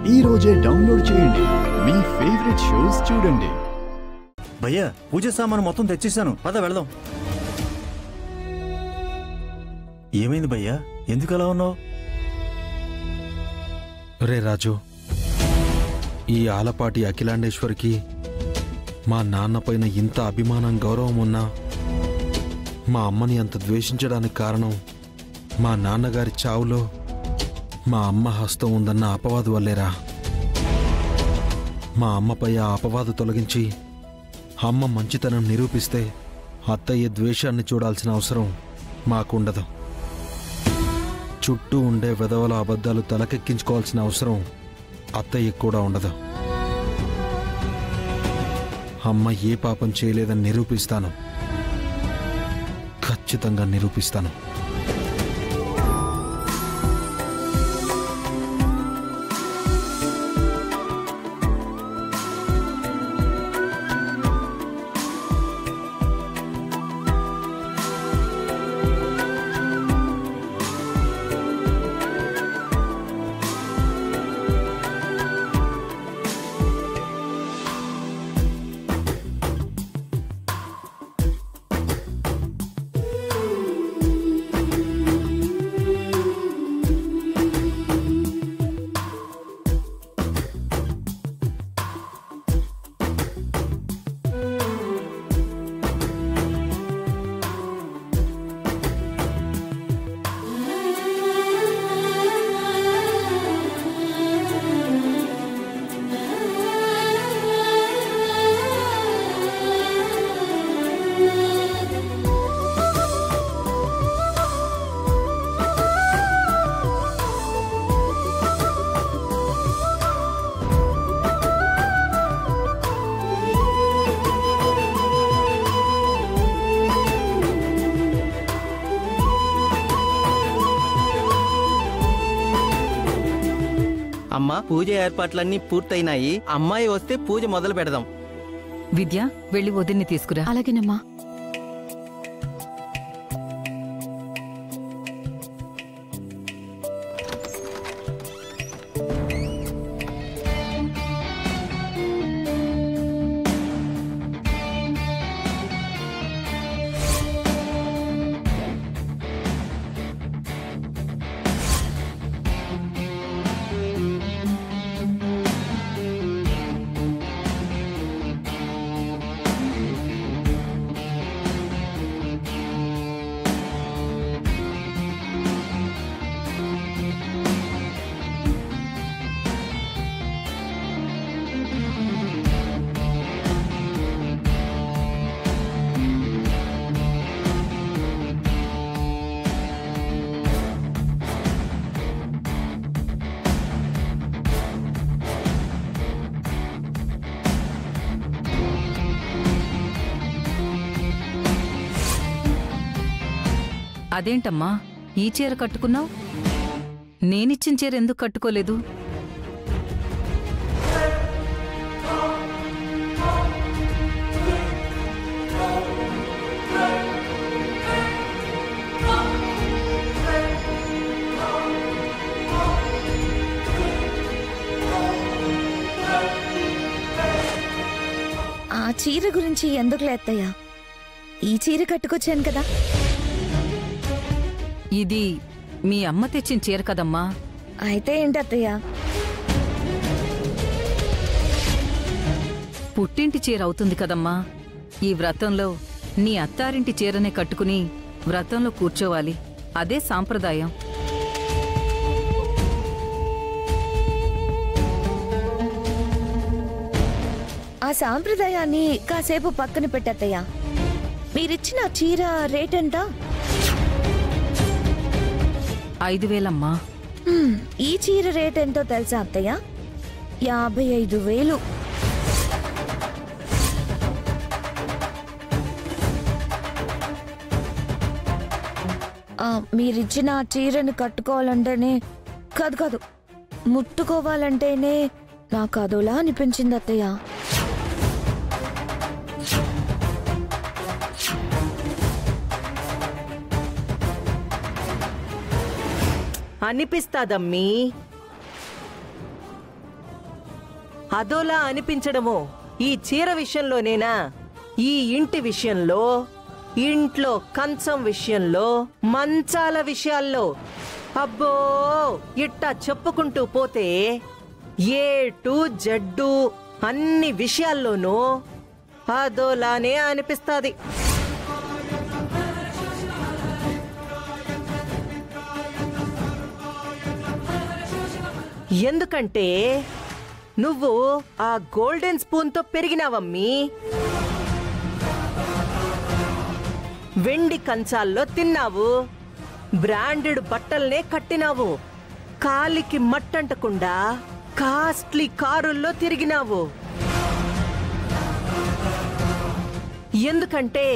ఈ రోజే డౌన్లోడ్ చేయండి, మీ ఫేవరెట్ షోస్ చూడండి. భయ్యా, పూజ సామాను మొత్తం తెచ్చేసాను, పద వెళదాం. ఏమైంది భయ్యా, ఎందుకు అలా ఉన్నావు? రే రాజు, ఈ ఆలపాటి అఖిలాండేశ్వరికి మా నాన్నపైన ఇంత అభిమానం గౌరవం ఉన్నా మా అమ్మని అంత ద్వేషించడానికి కారణం మా నాన్నగారి చావులో మా అమ్మ హస్తం ఉందన్న అపవాదు వల్లేరా. మా అమ్మపై ఆ అపవాదు తొలగించి అమ్మ మంచితనం నిరూపిస్తే అత్తయ్య ద్వేషాన్ని చూడాల్సిన అవసరం మాకుండదు. చుట్టూ ఉండే వెధవల అబద్ధాలు తలకెక్కించుకోవాల్సిన అవసరం అత్తయ్యకు కూడా ఉండదు. అమ్మ ఏ పాపం చేయలేదని నిరూపిస్తాను, ఖచ్చితంగా నిరూపిస్తాను. అమ్మా, పూజ ఏర్పాట్లన్నీ పూర్తయినాయి. అమ్మాయి వస్తే పూజ మొదలు పెడదాం. విద్య, వెళ్ళి వదిన్ని తీసుకురా. అలాగేనమ్మా. అదేంటమ్మా, ఈ చీర కట్టుకున్నావు? నేనిచ్చిన చీర ఎందుకు కట్టుకోలేదు? ఆ చీర గురించి ఎందుకులే అత్తయ్య, ఈ చీర కట్టుకొచ్చాను కదా. ఇది మీ అమ్మ తెచ్చిన చీర కదమ్మా. అయితే ఏంటి అత్తయ్య? పుట్టింటి చీర అవుతుంది కదమ్మా. ఈ వ్రతంలో నీ అత్తారింటి చీరనే కట్టుకుని వ్రతంలో కూర్చోవాలి, అదే సాంప్రదాయం. ఆ సాంప్రదాయాన్ని కాసేపు పక్కన పెట్టత్తయ్య. మీరిచ్చిన చీర రేట్ ఎంత? 5,000 అమ్మా. ఈ చీర రేట్ ఎంతో తెలుసా అత్తయ్య? 55,000. మీరిచ్చిన చీరను కట్టుకోవాలంటేనే కాదు ముట్టుకోవాలంటేనే నాకు అదోలా అనిపించింది అత్తయ్య. అనిపిస్తాదమ్మీ. అదోలా అనిపించడము ఈ చీర విషయంలోనేనా? ఈ ఇంటి విషయంలో, ఇంట్లో కంచం విషయంలో, మంచాల విషయాల్లో, అబ్బో ఇట్టా చెప్పుకుంటూ పోతే ఏ టు జడ్డు అన్ని విషయాల్లోనూ అదోలానే అనిపిస్తాది. ఎందుకంటే నువ్వు ఆ గోల్డెన్ స్పూన్తో పెరిగినావమ్మీ. వెండి కంచాల్లో తిన్నావు, బ్రాండెడ్ బట్టల్నే కట్టినావు, కాలికి మట్టంటకుండా కాస్ట్లీ కారుల్లో తిరిగినావు. ఎందుకంటే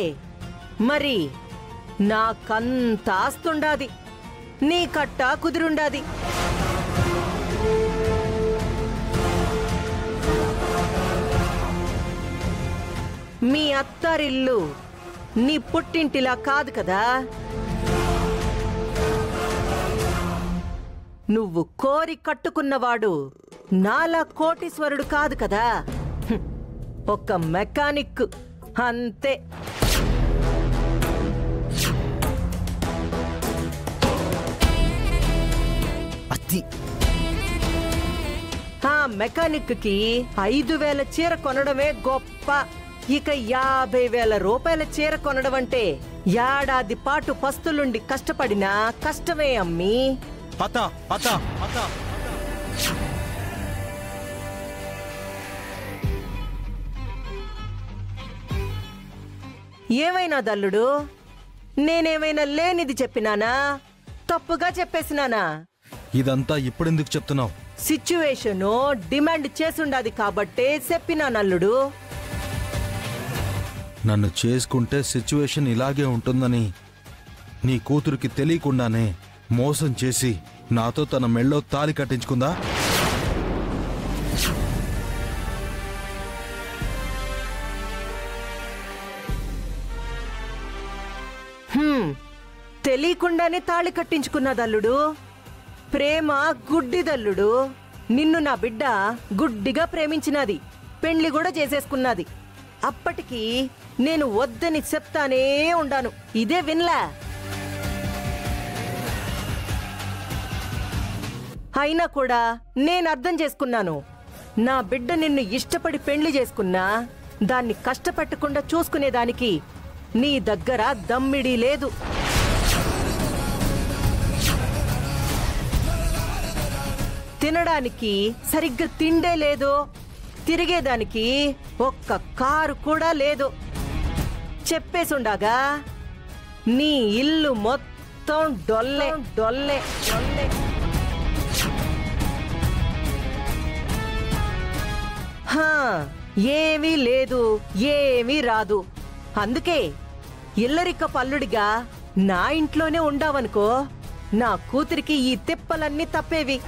మరి నాకంత ఆస్తుండాది, నీ కట్టా కుదిరుండాది. మీ అత్తారిల్లు నీ పుట్టింటిలా కాదు కదా. నువ్వు కోరి కట్టుకున్నవాడు నాలా కోటీశ్వరుడు కాదు కదా. ఒక మెకానిక్ అంతే. ఆ మెకానిక్ కి 5,000 చీర కొనడమే గొప్ప. ఇక 50,000 రూపాయల చీర కొనడం అంటే ఏడాది పాటు పస్తులుండి కష్టపడినా కష్టమే అమ్మీ. ఏమైనా దల్లుడు, నేనేమైనా లేనిది చెప్పినానా? తప్పుగా చెప్పేసినానా? ఇదంతా ఇప్పుడెందుకు చెప్తున్నావు? సిచ్యువేషను డిమాండ్ చేసుండాది కాబట్టే చెప్పినా నల్లుడు. నన్ను చేసుకుంటే సిచ్యువేషన్ ఇలాగే ఉంటుందని నీ కూతురికి తెలియకుండానే మోసం చేసి నాతో తన మెళ్ళో తాళి కట్టించుకుందా? తెలియకుండానే తాళి కట్టించుకున్నదల్లుడు. ప్రేమ గుడ్డిదల్లుడు. నిన్ను నా బిడ్డ గుడ్డిగా ప్రేమించినది, పెండ్లి కూడా చేసేసుకున్నది. అప్పటికి నేను వద్దని చెప్తానే ఉండాను, ఇదే వినలా. అయినా కూడా నేను అర్థం చేసుకున్నాను. నా బిడ్డ నిన్ను ఇష్టపడి పెండ్లి చేసుకున్నా దాన్ని కష్టపెట్టకుండా చూసుకునేదానికి నీ దగ్గర దమ్మిడి లేదు. తినడానికి సరిగ్గా తిండే లేదు, తిరిగేదానికి ఒక్క కారు కూడా లేదు. చెప్పేసుండగా నీ ఇల్లు మొత్తం డొల్లే డొల్లే డొల్లే. ఏమీ లేదు, ఏమీ రాదు. అందుకే ఇల్లరిక పల్లుడిగా నా ఇంట్లోనే ఉండావనుకో, నా కూతురికి ఈ తిప్పలన్నీ తప్పేవి.